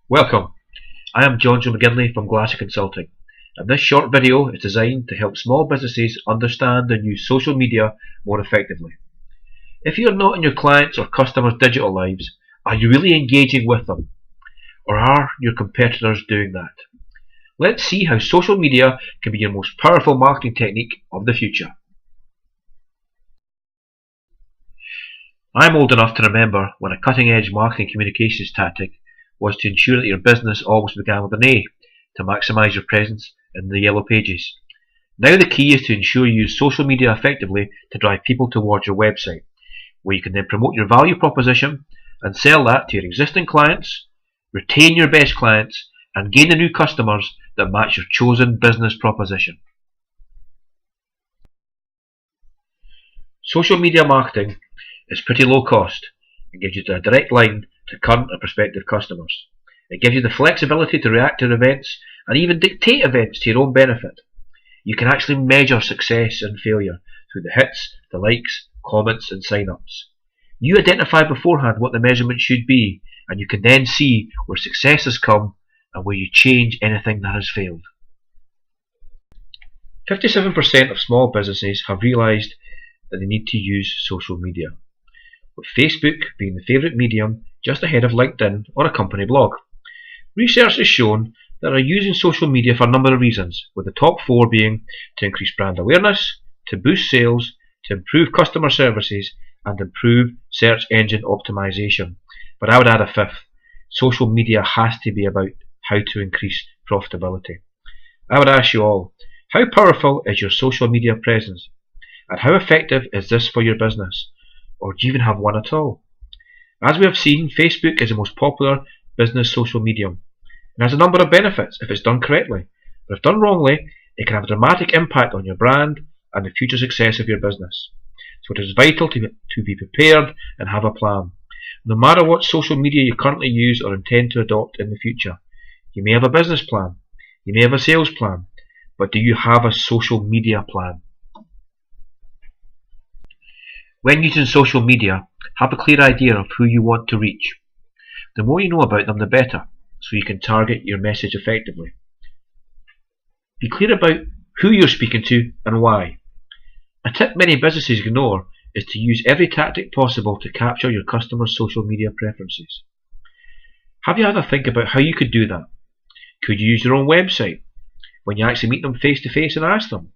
Welcome, I am John McGinley from Glassy Consulting, and this short video is designed to help small businesses understand and use social media more effectively. If you are not in your clients' or customers' digital lives, are you really engaging with them? Or are your competitors doing that? Let's see how social media can be your most powerful marketing technique of the future. I'm old enough to remember when a cutting-edge marketing communications tactic was to ensure that your business always began with an A to maximise your presence in the yellow pages. Now the key is to ensure you use social media effectively to drive people towards your website, where you can then promote your value proposition and sell that to your existing clients, retain your best clients, and gain the new customers that match your chosen business proposition. Social media marketing is pretty low cost and gives you a direct line to current and prospective customers. It gives you the flexibility to react to events and even dictate events to your own benefit. You can actually measure success and failure through the hits, the likes, comments and sign-ups. You identify beforehand what the measurement should be, and you can then see where success has come and where you change anything that has failed. 57% of small businesses have realised that they need to use social media, with Facebook being the favourite medium just ahead of LinkedIn or a company blog. Research has shown that are using social media for a number of reasons, with the top 4 being to increase brand awareness, to boost sales, to improve customer services and improve search engine optimization. But I would add a 5th. Social media has to be about how to increase profitability. I would ask you all, how powerful is your social media presence? And how effective is this for your business? Or do you even have one at all? As we have seen, Facebook is the most popular business social medium and has a number of benefits if it's done correctly, but if done wrongly, it can have a dramatic impact on your brand and the future success of your business. So it is vital to be prepared and have a plan. No matter what social media you currently use or intend to adopt in the future, you may have a business plan, you may have a sales plan, but do you have a social media plan? When using social media, have a clear idea of who you want to reach. The more you know about them, the better, so you can target your message effectively. Be clear about who you're speaking to and why. A tip many businesses ignore is to use every tactic possible to capture your customers' social media preferences. Have you had a think about how you could do that? Could you use your own website when you actually meet them face to face and ask them?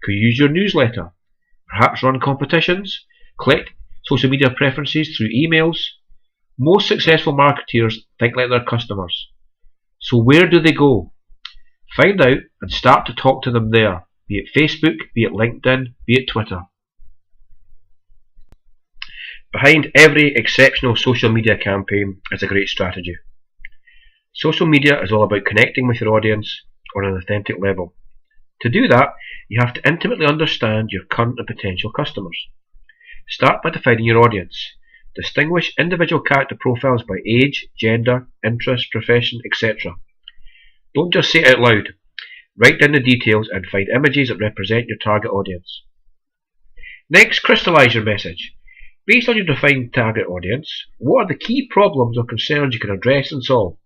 Could you use your newsletter? Perhaps run competitions? Collect social media preferences through emails? Most successful marketeers think like their customers. So where do they go? Find out and start to talk to them there, be it Facebook, be it LinkedIn, be it Twitter. Behind every exceptional social media campaign is a great strategy. Social media is all about connecting with your audience on an authentic level. To do that, you have to intimately understand your current and potential customers. Start by defining your audience. Distinguish individual character profiles by age, gender, interest, profession, etc. Don't just say it out loud. Write down the details and find images that represent your target audience. Next, crystallize your message. Based on your defined target audience, what are the key problems or concerns you can address and solve?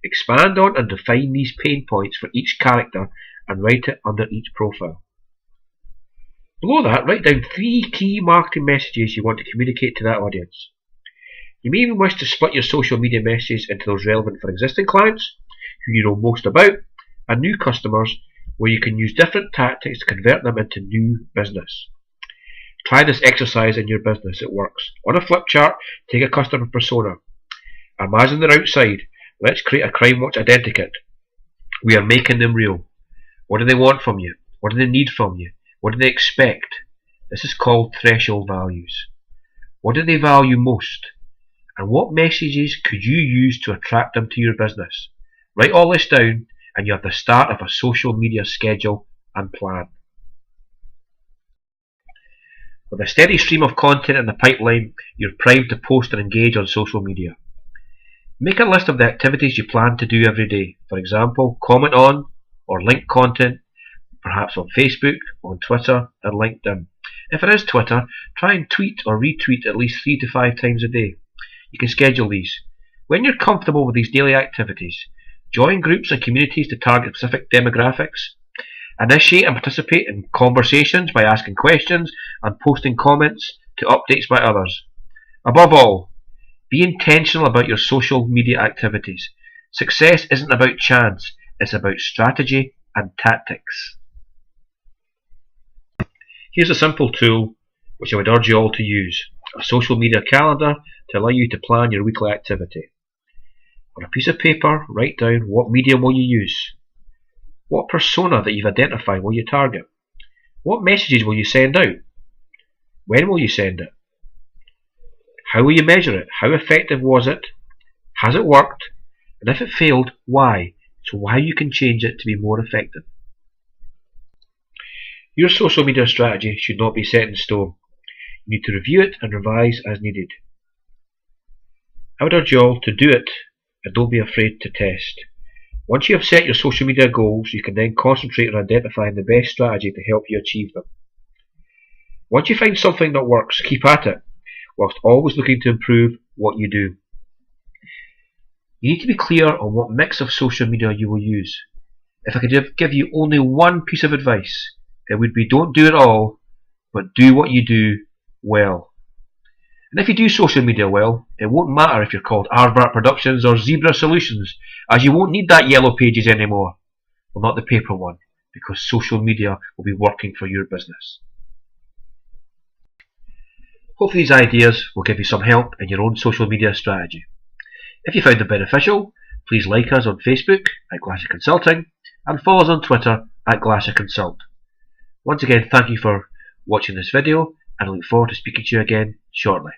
Expand on and define these pain points for each character and write it under each profile. Below that, write down 3 key marketing messages you want to communicate to that audience. You may even wish to split your social media messages into those relevant for existing clients, who you know most about, and new customers, where you can use different tactics to convert them into new business. Try this exercise in your business, it works. On a flip chart, take a customer persona. Imagine they're outside. Let's create a Crime Watch identikit. We are making them real. What do they want from you? What do they need from you? What do they expect? This is called threshold values. What do they value most? And what messages could you use to attract them to your business? Write all this down and you have the start of a social media schedule and plan. With a steady stream of content in the pipeline, you're primed to post and engage on social media. Make a list of the activities you plan to do every day. For example, comment on or link content, perhaps on Facebook, on Twitter and LinkedIn. If it is Twitter, try and tweet or retweet at least 3 to 5 times a day. You can schedule these. When you're comfortable with these daily activities, join groups and communities to target specific demographics. Initiate and participate in conversations by asking questions and posting comments to updates by others. Above all, be intentional about your social media activities. Success isn't about chance, it's about strategy and tactics. Here's a simple tool which I would urge you all to use: a social media calendar to allow you to plan your weekly activity. On a piece of paper, write down what medium will you use, what persona that you've identified will you target, what messages will you send out, when will you send it, how will you measure it, how effective was it, has it worked, and if it failed, why, so how you can change it to be more effective. Your social media strategy should not be set in stone. You need to review it and revise as needed. I would urge you all to do it and don't be afraid to test. Once you have set your social media goals, you can then concentrate on identifying the best strategy to help you achieve them. Once you find something that works, keep at it, whilst always looking to improve what you do. You need to be clear on what mix of social media you will use. If I could give you only one piece of advice, it would be don't do it all, but do what you do well. And if you do social media well, it won't matter if you're called Aardvark Productions or Zebra Solutions, as you won't need that yellow pages anymore. Well, not the paper one, because social media will be working for your business. Hopefully these ideas will give you some help in your own social media strategy. If you found them beneficial, please like us on Facebook at Glassy Consulting and follow us on Twitter at Glassy Consult. Once again, thank you for watching this video, and I look forward to speaking to you again shortly.